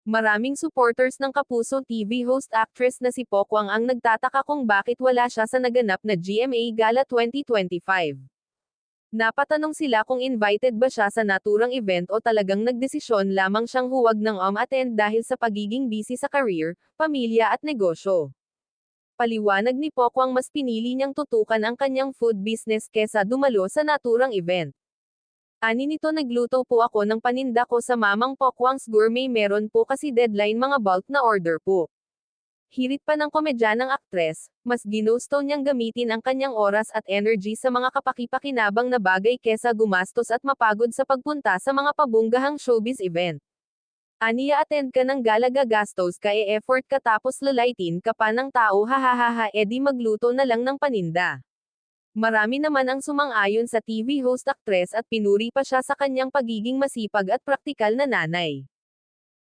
Maraming supporters ng Kapuso TV host actress na si Pokwang ang nagtataka kung bakit wala siya sa naganap na GMA Gala 2025. Napatanong sila kung invited ba siya sa naturang event o talagang nagdesisyon lamang siyang huwag ng attend dahil sa pagiging busy sa career, pamilya at negosyo. Paliwanag ni Pokwang mas pinili niyang tutukan ang kanyang food business kesa dumalo sa naturang event. Ani nito, nagluto po ako ng paninda ko sa Mamang Pokwang's Gourmet, meron po kasi deadline, mga bulk na order po. Hirit pa ng komedyanang aktres, mas ginusto niyang gamitin ang kanyang oras at energy sa mga kapaki-pakinabang na bagay kesa gumastos at mapagod sa pagpunta sa mga pabunggahang showbiz event. Aniya, attend ka ng gala, gagastos ka, effort ka, tapos lalaitin ka pa ng tao, hahaha, edi magluto na lang ng paninda. Marami naman ang sumang-ayon sa TV host actress at pinuri pa siya sa kanyang pagiging masipag at praktikal na nanay.